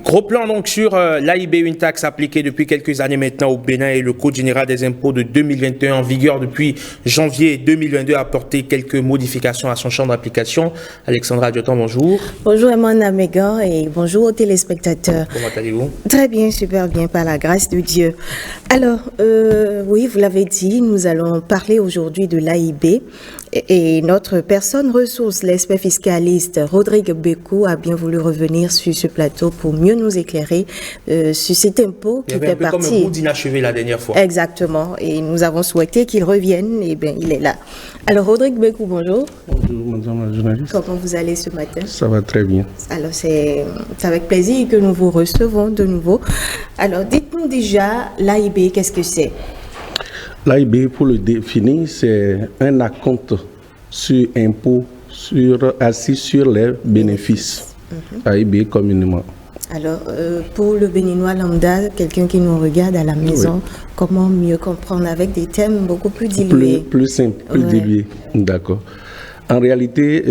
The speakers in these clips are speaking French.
Gros plan donc sur l'AIB, une taxe appliquée depuis quelques années maintenant au Bénin, et le Code général des impôts de 2021 en vigueur depuis janvier 2022 a apporté quelques modifications à son champ d'application. Alexandra Adjotan, bonjour. Bonjour Emmanuel Amégan et bonjour aux téléspectateurs. Comment allez-vous? Très bien, super bien, par la grâce de Dieu. Alors, oui, vous l'avez dit, nous allons parler aujourd'hui de l'AIB. Et notre personne ressource, l'expert fiscaliste Rodrigue Bekou, a bien voulu revenir sur ce plateau pour mieux nous éclairer sur cet impôt qui fait partie. Comme un bout d'inachevé la dernière fois. Exactement. Et nous avons souhaité qu'il revienne. Et bien, il est là. Alors, Rodrigue Bekou, bonjour. Bonjour, madame la journaliste. Comment vous allez ce matin? Ça va très bien. Alors, c'est avec plaisir que nous vous recevons de nouveau. Alors, dites-nous déjà, l'AIB, qu'est-ce que c'est? L'AIB, pour le définir, c'est un acompte sur impôt assis sur les bénéfices. AIB communément. Alors, pour le Béninois lambda, quelqu'un qui nous regarde à la maison, oui. Comment mieux comprendre avec des thèmes beaucoup plus dilués? Plus simple, plus dilués. D'accord. En réalité,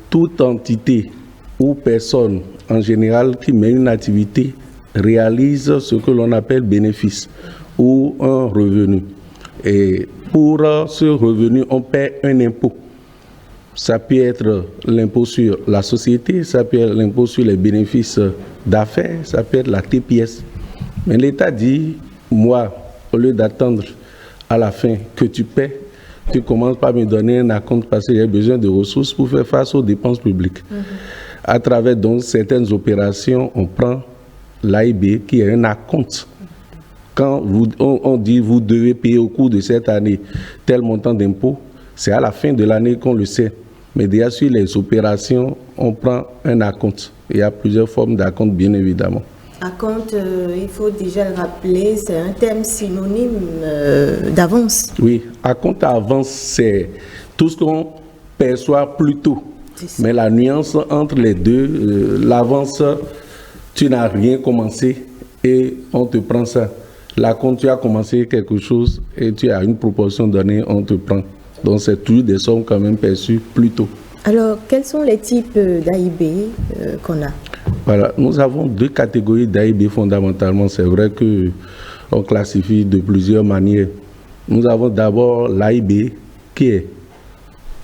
toute entité ou personne en général qui met une activité réalise ce que l'on appelle bénéfice ou un revenu. Et pour ce revenu, on paie un impôt. Ça peut être l'impôt sur la société, ça peut être l'impôt sur les bénéfices d'affaires, ça peut être la TPS. Mais l'État dit, moi, au lieu d'attendre à la fin que tu paies, tu commences par me donner un acompte parce que j'ai besoin de ressources pour faire face aux dépenses publiques. À travers donc certaines opérations, on prend l'AIB qui est un acompte. Quand on dit vous devez payer au cours de cette année tel montant d'impôt, c'est à la fin de l'année qu'on le sait. Mais déjà sur les opérations, on prend un acompte. Il y a plusieurs formes d'acompte, bien évidemment. Acompte, il faut déjà le rappeler, c'est un terme synonyme d'avance. Oui, acompte à avance, c'est tout ce qu'on perçoit plus tôt. Mais la nuance entre les deux, l'avance, tu n'as rien commencé et on te prend ça. Là, quand tu as commencé quelque chose et tu as une proportion donnée, on te prend. Donc, c'est toujours des sommes quand même perçues plus tôt. Alors, quels sont les types d'AIB qu'on a? Voilà, nous avons deux catégories d'AIB fondamentalement. C'est vrai qu'on classifie de plusieurs manières. Nous avons d'abord l'AIB qui est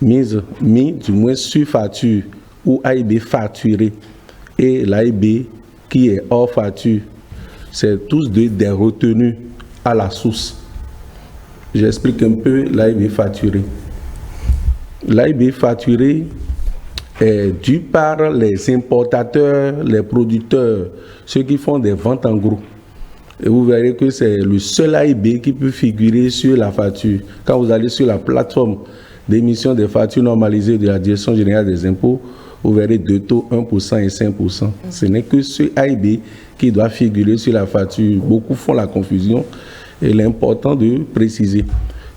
mis du moins sur facture ou AIB facturé et l'AIB qui est hors facture. C'est tous des retenues à la source. J'explique un peu l'AIB facturé. L'AIB facturé est dû par les importateurs, les producteurs, ceux qui font des ventes en gros. Et vous verrez que c'est le seul AIB qui peut figurer sur la facture. Quand vous allez sur la plateforme d'émission des factures normalisées de la Direction générale des impôts, vous verrez deux taux, 1% et 5%. Ce n'est que ce AIB qui doit figurer sur la facture. Beaucoup font la confusion et il est important de préciser.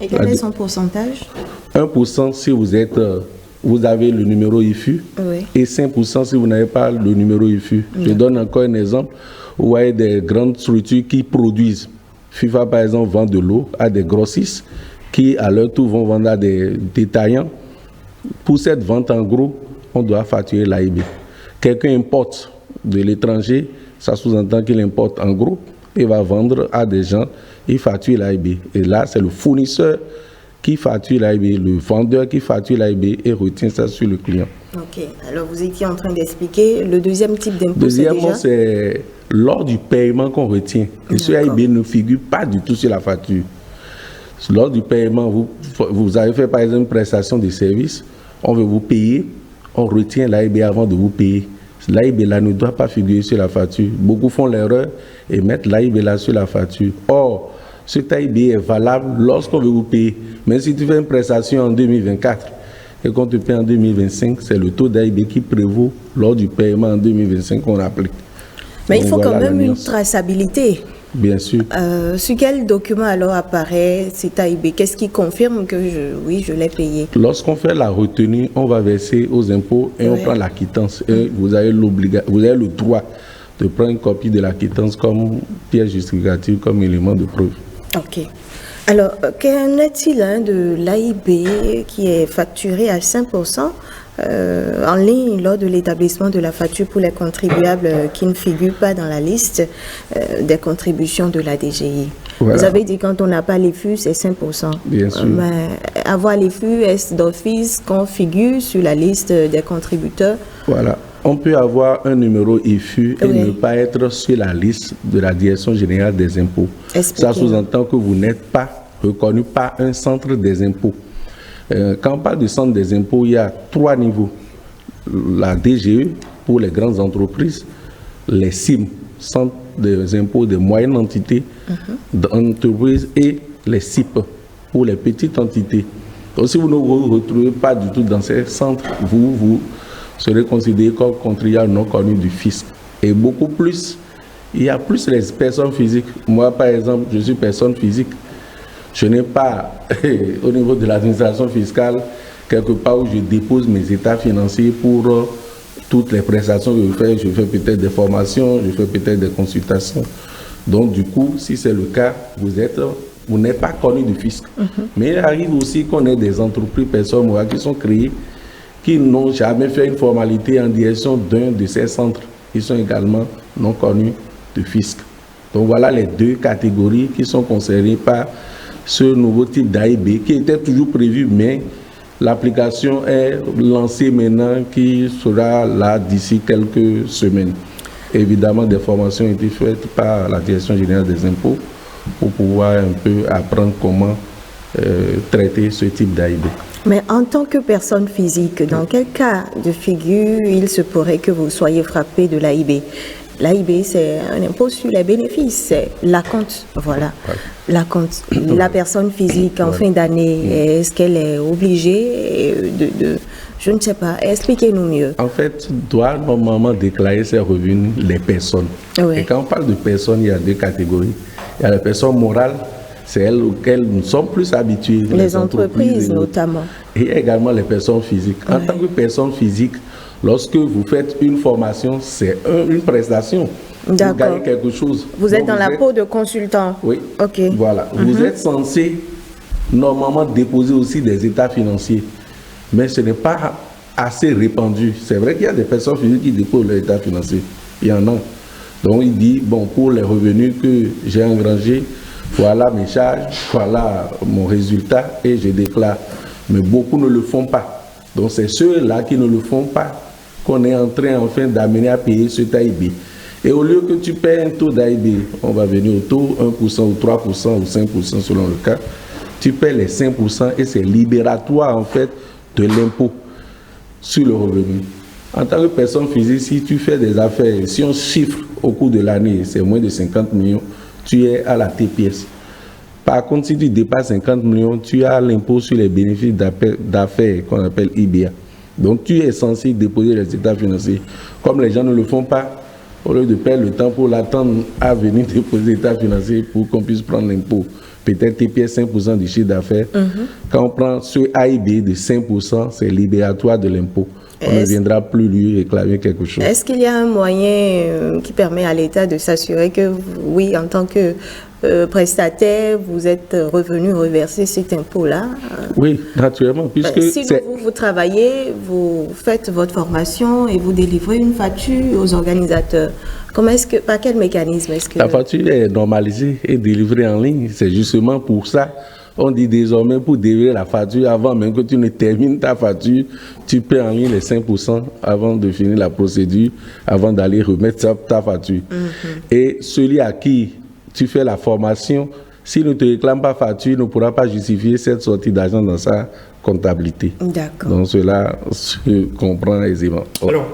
Et quel est son pourcentage? 1% si vous avez le numéro IFU, oui. Et 5% si vous n'avez pas le numéro IFU. Je donne encore un exemple. Vous voyez des grandes structures qui produisent. FIFA par exemple vend de l'eau à des grossistes qui à leur tour vont vendre à des détaillants. Pour cette vente en gros, on doit facturer l'AIB. Quelqu'un importe de l'étranger, ça sous-entend qu'il importe en gros et va vendre à des gens, il facture l'AIB. Et là, c'est le fournisseur qui facture l'AIB, le vendeur qui facture l'AIB et retient ça sur le client. Ok, alors vous étiez en train d'expliquer le deuxième type d'impôt. Deuxièmement, c'est lors du paiement qu'on retient. Et ce AIB ne figure pas du tout sur la facture. Lors du paiement, vous avez fait par exemple une prestation de service, on veut vous payer, on retient l'AIB avant de vous payer. L'AIB là ne doit pas figurer sur la facture. Beaucoup font l'erreur et mettent l'AIB là sur la facture. Or, cet AIB est valable lorsqu'on veut vous payer. Mais si tu fais une prestation en 2024 et qu'on te paie en 2025, c'est le taux d'AIB qui prévaut lors du paiement en 2025 qu'on applique. Mais donc, il faut quand même une traçabilité. Bien sûr. Sur quel document alors apparaît cet AIB? Qu'est-ce qui confirme que je l'ai payé? Lorsqu'on fait la retenue, on va verser aux impôts et on prend la quittance. Et vous avez le droit de prendre une copie de la quittance comme pièce justificative, comme élément de preuve. Ok. Alors, qu'en est-il de l'AIB qui est facturé à 5% en ligne lors de l'établissement de la facture pour les contribuables qui ne figurent pas dans la liste des contributions de la DGI. Voilà. Vous avez dit quand on n'a pas les flux, c'est 5%. Bien sûr. Mais avoir les flux, est-ce d'office qu'on figure sur la liste des contributeurs? Voilà. On peut avoir un numéro IFU et ne pas être sur la liste de la Direction générale des impôts. Ça sous-entend que vous n'êtes pas reconnu par un centre des impôts. Quand on parle du centre des impôts, il y a 3 niveaux. La DGE pour les grandes entreprises, les CIM, centre des impôts des moyennes entités d'entreprises, et les CIP pour les petites entités. Donc si vous ne vous retrouvez pas du tout dans ces centres, vous serez considéré comme contribuable non connu du fisc. Et beaucoup plus, il y a plus les personnes physiques. Moi, par exemple, je suis personne physique. Je n'ai pas, au niveau de l'administration fiscale, quelque part où je dépose mes états financiers pour toutes les prestations que je fais. Je fais peut-être des formations, je fais peut-être des consultations. Donc, du coup, si c'est le cas, vous n'êtes pas connu du fisc. Mais il arrive aussi qu'on ait des entreprises, personnes morales qui sont créées, qui n'ont jamais fait une formalité en direction d'un de ces centres. Ils sont également non connus du fisc. Donc, voilà les 2 catégories qui sont concernées par ce nouveau type d'AIB qui était toujours prévu, mais l'application est lancée maintenant, qui sera là d'ici quelques semaines. Évidemment, des formations ont été faites par la Direction générale des impôts pour pouvoir un peu apprendre comment traiter ce type d'AIB. Mais en tant que personne physique, dans quel cas de figure il se pourrait que vous soyez frappé de l'AIB? L'AIB, c'est un impôt sur les bénéfices, c'est l'acompte, voilà. L'acompte. La personne physique en fin d'année, est-ce qu'elle est obligée de je ne sais pas, expliquez-nous mieux. En fait, doit normalement déclarer ses revenus les personnes. Et quand on parle de personnes, il y a 2 catégories. Il y a les personnes morales, c'est elles auxquelles nous sommes plus habitués. Les entreprises notamment. Et également les personnes physiques. En tant que personne physique, lorsque vous faites une formation, c'est une prestation. Vous gagnez quelque chose. Vous êtes dans la peau de consultant. Oui. Ok. Voilà. Vous êtes censé normalement déposer aussi des états financiers. Mais ce n'est pas assez répandu. C'est vrai qu'il y a des personnes physiques qui déposent leurs états financiers. Il y en a. Donc il dit, bon, pour les revenus que j'ai engrangés, voilà mes charges, voilà mon résultat et je déclare. Mais beaucoup ne le font pas. Donc c'est ceux-là qui ne le font pas qu'on est en train enfin d'amener à payer ce AIB. Et au lieu que tu paies un taux d'AIB, on va venir au taux 1% ou 3% ou 5% selon le cas, tu paies les 5% et c'est libératoire en fait de l'impôt sur le revenu. En tant que personne physique, si tu fais des affaires, si on chiffre au cours de l'année, c'est moins de 50 millions, tu es à la TPS. Par contre, si tu dépasses 50 millions, tu as l'impôt sur les bénéfices d'affaires qu'on appelle IBA. Donc, tu es censé déposer les états financiers. Comme les gens ne le font pas, au lieu de perdre le temps pour l'attendre à venir déposer l'état financier pour qu'on puisse prendre l'impôt, peut-être TPS 5% du chiffre d'affaires. Quand on prend ce AIB de 5%, c'est libératoire de l'impôt. On ne viendra plus lui réclamer quelque chose. Est-ce qu'il y a un moyen qui permet à l'État de s'assurer que, oui, en tant que prestataire, vous êtes revenu reverser cet impôt-là? Oui, naturellement. Puisque si vous travaillez, vous faites votre formation et vous délivrez une facture aux organisateurs. Par quel mécanisme est-ce que... La facture est normalisée et délivrée en ligne. C'est justement pour ça. On dit désormais pour délivrer la facture, avant même que tu ne termines ta facture, tu paies en ligne les 5% avant de finir la procédure, avant d'aller remettre ta facture. Et celui à qui tu fais la formation, s'il ne te réclame pas facture, il ne pourra pas justifier cette sortie d'argent dans sa comptabilité. D'accord. Donc cela se comprend aisément. Alors,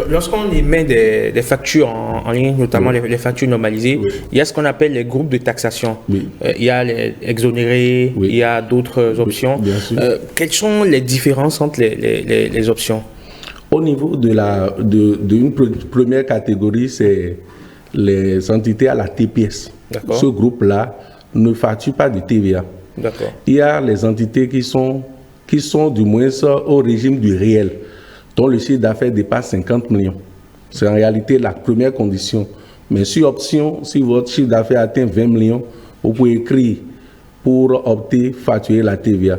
lorsqu'on émet des factures en ligne, notamment les factures normalisées, il y a ce qu'on appelle les groupes de taxation. Il y a les exonérés, il y a d'autres options. Bien sûr. Quelles sont les différences entre les options? Au niveau d'une première catégorie, c'est les entités à la TPS. Ce groupe-là ne facture pas de TVA. Il y a les entités qui sont du moins au régime du réel, dont le chiffre d'affaires dépasse 50 millions. C'est en réalité la première condition. Mais sur option, si votre chiffre d'affaires atteint 20 millions, vous pouvez écrire pour opter facturer la TVA.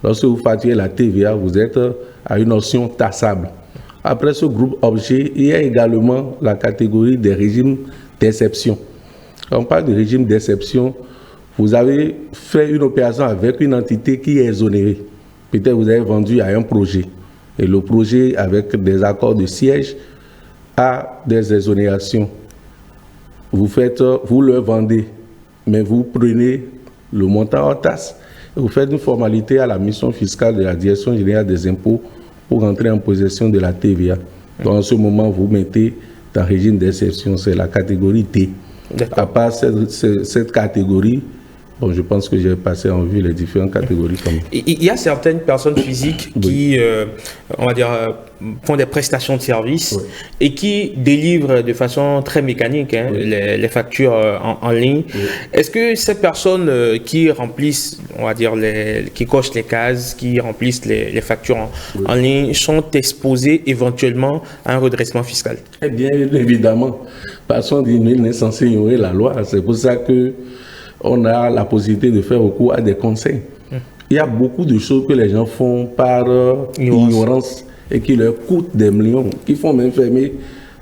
Lorsque vous facturez la TVA, vous êtes à une notion taxable. Après ce groupe objet, il y a également la catégorie des régimes d'exception. Quand on parle de régime d'exception, vous avez fait une opération avec une entité qui est exonérée. Peut-être vous avez vendu à un projet. Et le projet, avec des accords de siège, a des exonérations. Vous le vendez, mais vous prenez le montant en taxe et vous faites une formalité à la mission fiscale de la Direction générale des impôts pour entrer en possession de la TVA. Donc, en ce moment, vous mettez dans le régime d'exception, c'est la catégorie D. À part cette catégorie, bon, je pense que j'ai passé en vue les différentes catégories. Il y a certaines personnes physiques qui, on va dire, font des prestations de services et qui délivrent de façon très mécanique les factures en ligne. Est-ce que ces personnes qui remplissent, on va dire, qui cochent les cases, qui remplissent les factures en ligne, sont exposées éventuellement à un redressement fiscal? Eh bien, évidemment, parce qu'on dit qu'il est censé ignorer la loi. C'est pour ça que on a la possibilité de faire recours à des conseils. Il y a beaucoup de choses que les gens font par ignorance et qui leur coûtent des millions, qui font même fermer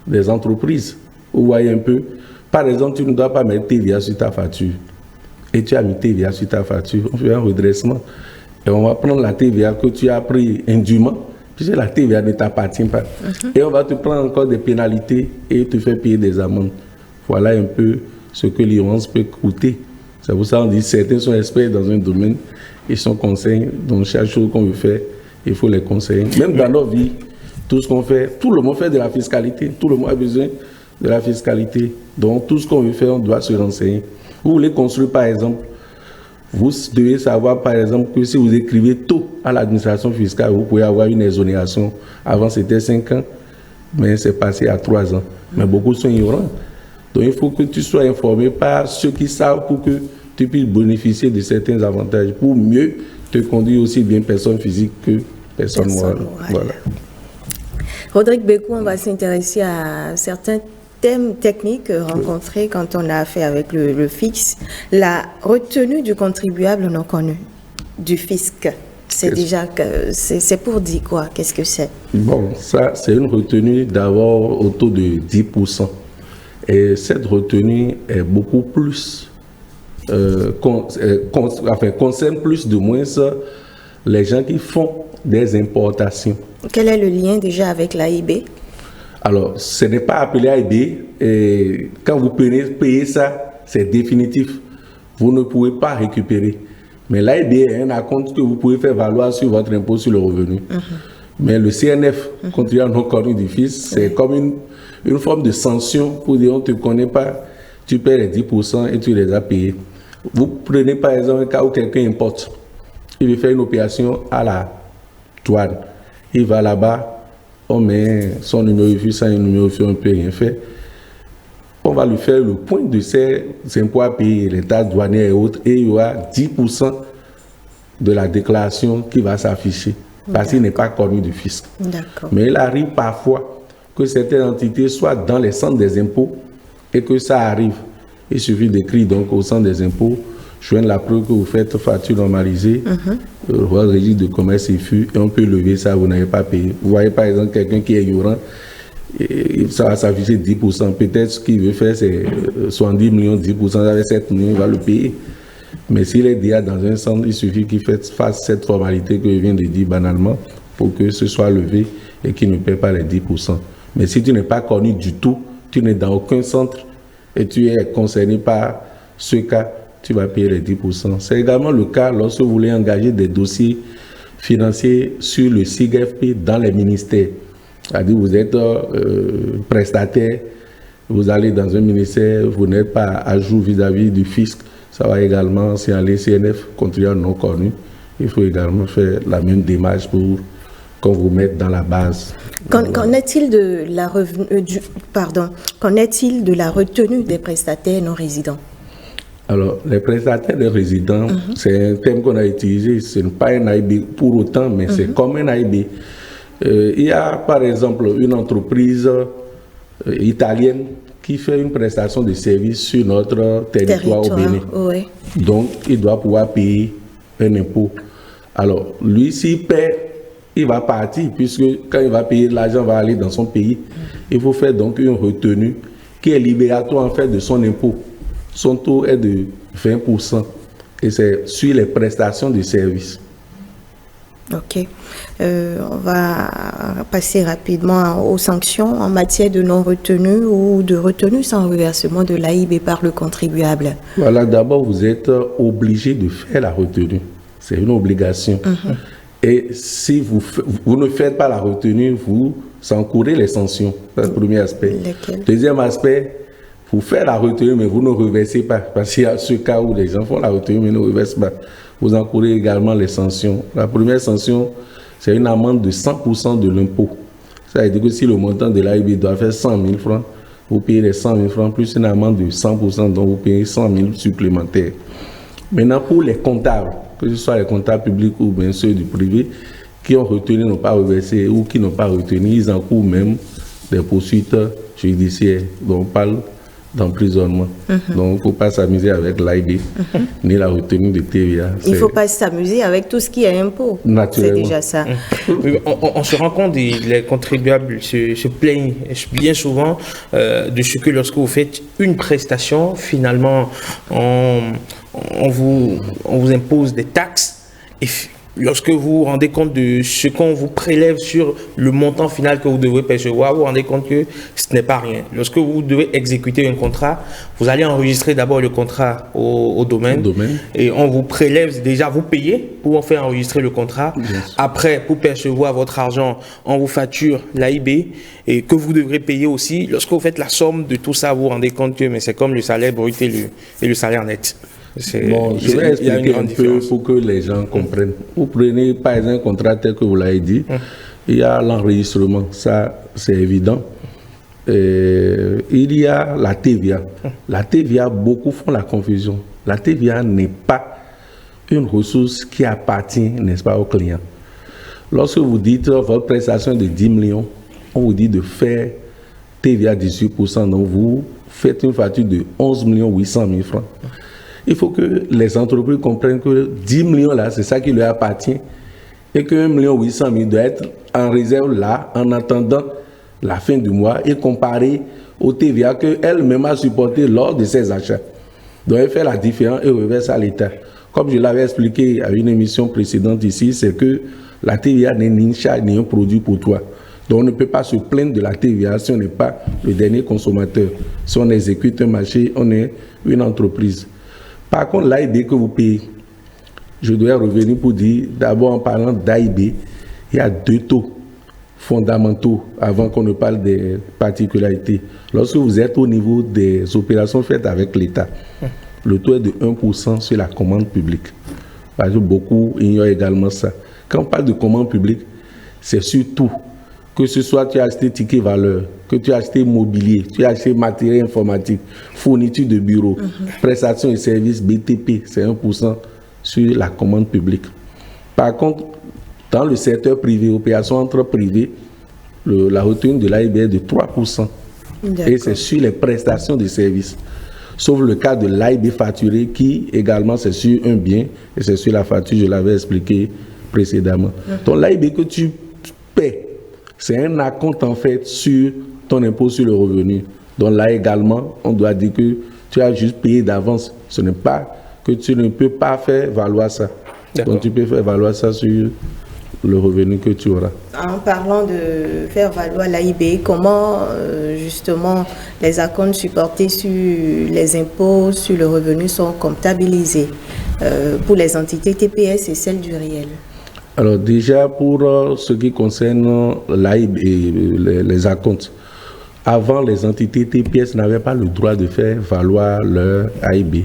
des entreprises. Vous voyez un peu. Par exemple, tu ne dois pas mettre TVA sur ta facture. Et tu as mis TVA sur ta facture. On fait un redressement. Et on va prendre la TVA que tu as pris indûment, puisque la TVA ne t'appartient pas. Et on va te prendre encore des pénalités et te faire payer des amendes. Voilà un peu ce que l'ignorance peut coûter. C'est pour ça qu'on dit certains sont experts dans un domaine, ils sont conseillés. Donc chaque chose qu'on veut faire, il faut les conseiller. Même dans nos vies, tout ce qu'on fait, tout le monde fait de la fiscalité. Tout le monde a besoin de la fiscalité. Donc tout ce qu'on veut faire, on doit se renseigner. Vous voulez construire par exemple, vous devez savoir par exemple que si vous écrivez tôt à l'administration fiscale, vous pouvez avoir une exonération. Avant c'était 5 ans, mais c'est passé à 3 ans. Mais beaucoup sont ignorants. Donc il faut que tu sois informé par ceux qui savent pour que tu puisses bénéficier de certains avantages, pour mieux te conduire aussi bien personne physique que personne morale. Voilà. Rodrigue Bekou, on va s'intéresser à certains thèmes techniques rencontrés quand on a affaire avec le fisc. La retenue du contribuable non connu, du fisc. C'est déjà c'est pour dire quoi? Qu'est-ce que c'est? Bon, ça c'est une retenue d'abord au taux de 10%. Et cette retenue est beaucoup plus, concerne plus de moins les gens qui font des importations. Quel est le lien déjà avec l'AIB? Alors, ce n'est pas appelé AIB. Et quand vous payez ça, c'est définitif. Vous ne pouvez pas récupérer. Mais l'AIB est un acompte que vous pouvez faire valoir sur votre impôt sur le revenu. Mais le CNF, contribuable non connu du fisc, c'est comme une forme de sanction pour dire on ne te connaît pas, tu paies les 10% et tu les as payés. Vous prenez par exemple un cas où quelqu'un importe, il veut faire une opération à la douane. Il va là-bas, on met son numéro de FIS, un numéro de FIS, on ne peut rien faire. On va lui faire le point de ses impôts à payer, les taxes douanières et autres, et il y aura 10% de la déclaration qui va s'afficher, parce qu'il n'est pas connu du fisc. Mais il arrive parfois que certaines entités soient dans les centres des impôts et que ça arrive. Il suffit d'écrire donc au centre des impôts, joindre la preuve que vous faites facture normalisée, votre registre de commerce et FU, et on peut lever ça, vous n'avez pas payé. Vous voyez par exemple quelqu'un qui est ignorant, et ça va s'afficher 10%. Peut-être ce qu'il veut faire, c'est 70 millions, 10%, ça fait 7 millions, il va le payer. Mais s'il est déjà dans un centre, il suffit qu'il fasse cette formalité que je viens de dire banalement pour que ce soit levé et qu'il ne paie pas les 10%. Mais si tu n'es pas connu du tout, tu n'es dans aucun centre et tu es concerné par ce cas, tu vas payer les 10%. C'est également le cas lorsque vous voulez engager des dossiers financiers sur le SIGFP dans les ministères. C'est-à-dire vous êtes prestataire, vous allez dans un ministère, vous n'êtes pas à jour vis-à-vis du fisc, ça va également signaler CNF, contribuable non connu. Il faut également faire la même démarche pour qu'on vous mette dans la base. Qu'en est-il de la retenue des prestataires non résidents? Alors, les prestataires non résidents, c'est un terme qu'on a utilisé, ce n'est pas un AIB pour autant, mais c'est comme un AIB. Il y a par exemple une entreprise italienne qui fait une prestation de service sur notre territoire au Bénin. Donc, il doit pouvoir payer un impôt Alors, lui, s'il paie, il va partir, puisque quand il va payer, l'argent va aller dans son pays. Il faut faire donc une retenue qui est libératoire en fait de son impôt. Son taux est de 20% et c'est sur les prestations de services. Ok. On va passer rapidement aux sanctions en matière de non-retenue ou de retenue sans reversement de l'AIB par le contribuable. Voilà, d'abord, vous êtes obligé de faire la retenue. C'est une obligation. Et si vous ne faites pas la retenue, vous encourez les sanctions. C'est le premier aspect. Lesquelles? Deuxième aspect, vous faites la retenue, mais vous ne reversez pas. Parce qu'il y a ce cas où les gens font la retenue, mais ne reversent pas. Vous encourez également les sanctions. La première sanction, c'est une amende de 100% de l'impôt. Ça veut dire que si le montant de l'AIB doit faire 100 000 francs, vous payez les 100 000 francs plus une amende de 100%, donc vous payez 100 000 supplémentaires. Maintenant, pour les comptables, que ce soit les comptables publics ou bien ceux du privé, qui ont retenu, n'ont pas reversé ou qui n'ont pas retenu, ils encourent même des poursuites judiciaires dont on parle d'emprisonnement. Donc, il ne faut pas s'amuser avec l'AIB, ni la retenue de TVA. Il ne faut pas s'amuser avec tout ce qui est impôt. C'est déjà ça. On se rend compte, les contribuables se plaignent bien souvent de ce que lorsque vous faites une prestation, finalement, on vous impose des taxes et lorsque vous vous rendez compte de ce qu'on vous prélève sur le montant final que vous devez percevoir, vous vous rendez compte que ce n'est pas rien. Lorsque vous devez exécuter un contrat, vous allez enregistrer d'abord le contrat au domaine et on vous prélève déjà, vous payez pour faire enregistrer le contrat. Après, pour percevoir votre argent, on vous facture l'AIB et que vous devrez payer aussi. Lorsque vous faites la somme de tout ça, vous vous rendez compte que c'est comme le salaire brut et le salaire net. Bon, je vais expliquer un peu pour que les gens comprennent. Vous prenez par exemple un contrat tel que vous l'avez dit, il y a l'enregistrement, ça c'est évident. Il y a la TVA. La TVA, beaucoup font la confusion. La TVA n'est pas une ressource qui appartient, n'est-ce pas, au client. Lorsque vous dites votre prestation est de 10 millions, on vous dit de faire TVA 18%, donc vous faites une facture de 11 800 000 francs. Il faut que les entreprises comprennent que 10 millions là, c'est ça qui leur appartient et que 1 800 000 doit être en réserve là, en attendant la fin du mois et comparé au TVA qu'elle-même a supporté lors de ses achats. Donc elle fait la différence et reverse à l'État. Comme je l'avais expliqué à une émission précédente ici, c'est que la TVA n'est ni une charge ni un produit pour toi. Donc on ne peut pas se plaindre de la TVA si on n'est pas le dernier consommateur. Si on exécute un marché, on est une entreprise. Par contre, l'AIB que vous payez, je dois revenir pour dire, d'abord en parlant d'AIB, il y a deux taux fondamentaux avant qu'on ne parle des particularités. Lorsque vous êtes au niveau des opérations faites avec l'État, le taux est de 1% sur la commande publique. Parce que beaucoup ignorent également ça. Quand on parle de commande publique, c'est surtout que ce soit tu as acheté ticket valeur, que tu as acheté mobilier, tu as acheté matériel informatique, fourniture de bureau, prestations et services BTP, c'est 1% sur la commande publique. Par contre, dans le secteur privé, opération entre privés, la retenue de l'AIB est de 3%. Et c'est sur les prestations de services. Sauf le cas de l'AIB facturé qui également c'est sur un bien et c'est sur la facture, je l'avais expliqué précédemment. Donc l'AIB que tu paies, c'est un acompte en fait sur ton impôt sur le revenu. Donc là également, on doit dire que tu as juste payé d'avance. Ce n'est pas que tu ne peux pas faire valoir ça. Donc tu peux faire valoir ça sur le revenu que tu auras. En parlant de faire valoir l'AIB, comment justement les acomptes supportés sur les impôts sur le revenu sont comptabilisés pour les entités TPS et celles du réel? Alors déjà, pour ce qui concerne l'AIB et les acomptes, avant les entités TPS n'avaient pas le droit de faire valoir leur AIB.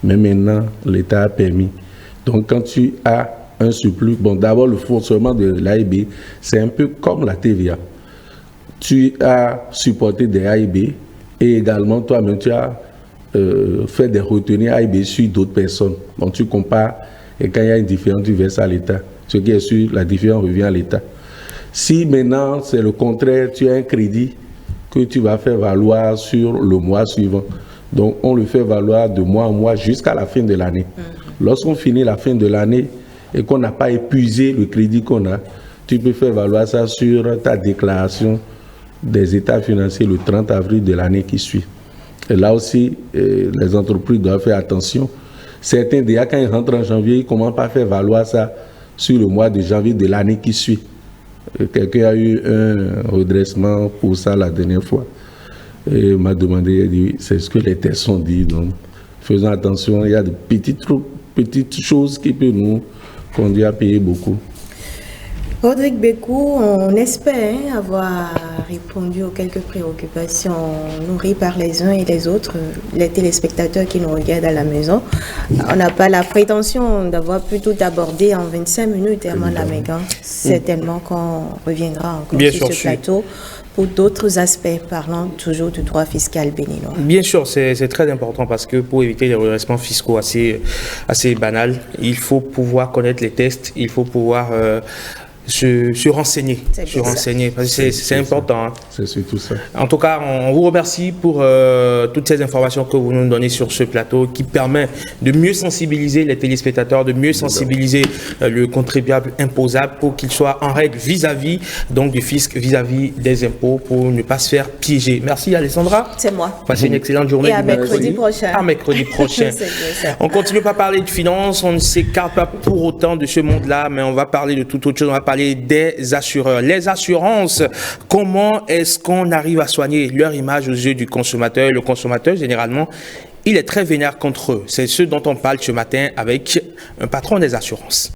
Mais maintenant, l'État a permis. Donc quand tu as un surplus, bon d'abord le fonctionnement de l'AIB, c'est un peu comme la TVA. Tu as supporté des AIB et également toi-même tu as fait des retenues AIB sur d'autres personnes. Donc tu compares et quand il y a une différence, tu verses à l'État. Ce qui est sûr, la différence revient à l'État. Si maintenant c'est le contraire, tu as un crédit que tu vas faire valoir sur le mois suivant. Donc on le fait valoir de mois en mois jusqu'à la fin de l'année. Lorsqu'on finit la fin de l'année, et qu'on n'a pas épuisé le crédit qu'on a, tu peux faire valoir ça sur ta déclaration des états financiers le 30 avril de l'année qui suit. Et là aussi, les entreprises doivent faire attention. Certains, déjà, quand ils rentrent en janvier, ils ne commencent pas à faire valoir ça sur le mois de janvier de l'année qui suit. Quelqu'un a eu un redressement pour ça la dernière fois. Et m'a demandé, il a dit, c'est ce que les tests sont dit. Donc, faisons attention, il y a de petites choses qui peuvent nous conduire à payer beaucoup. Rodrigue Bekou, on espère avoir répondu aux quelques préoccupations nourries par les uns et les autres, les téléspectateurs qui nous regardent à la maison. On n'a pas la prétention d'avoir pu tout aborder en 25 minutes, Herman Lamegan. Certainement qu'on reviendra encore sur ce plateau pour d'autres aspects parlant toujours du droit fiscal béninois. Bien sûr, c'est très important parce que pour éviter les redressements fiscaux assez banals, il faut pouvoir connaître les tests, il faut pouvoir se renseigner. C'est important. Hein. C'est surtout ça. En tout cas, on vous remercie pour toutes ces informations que vous nous donnez sur ce plateau qui permet de mieux sensibiliser les téléspectateurs, de mieux sensibiliser le contribuable imposable pour qu'il soit en règle vis-à-vis donc du fisc, vis-à-vis des impôts pour ne pas se faire piéger. Merci Alessandra. C'est moi. Passez une excellente journée. Et à mercredi prochain. À mercredi prochain. On continue pas à parler de finances, on ne s'écarte pas pour autant de ce monde-là, mais on va parler de toute autre chose. On va parler des assureurs. Les assurances, comment est-ce qu'on arrive à soigner leur image aux yeux du consommateur? Le consommateur, généralement, il est très vénère contre eux. C'est ce dont on parle ce matin avec un patron des assurances.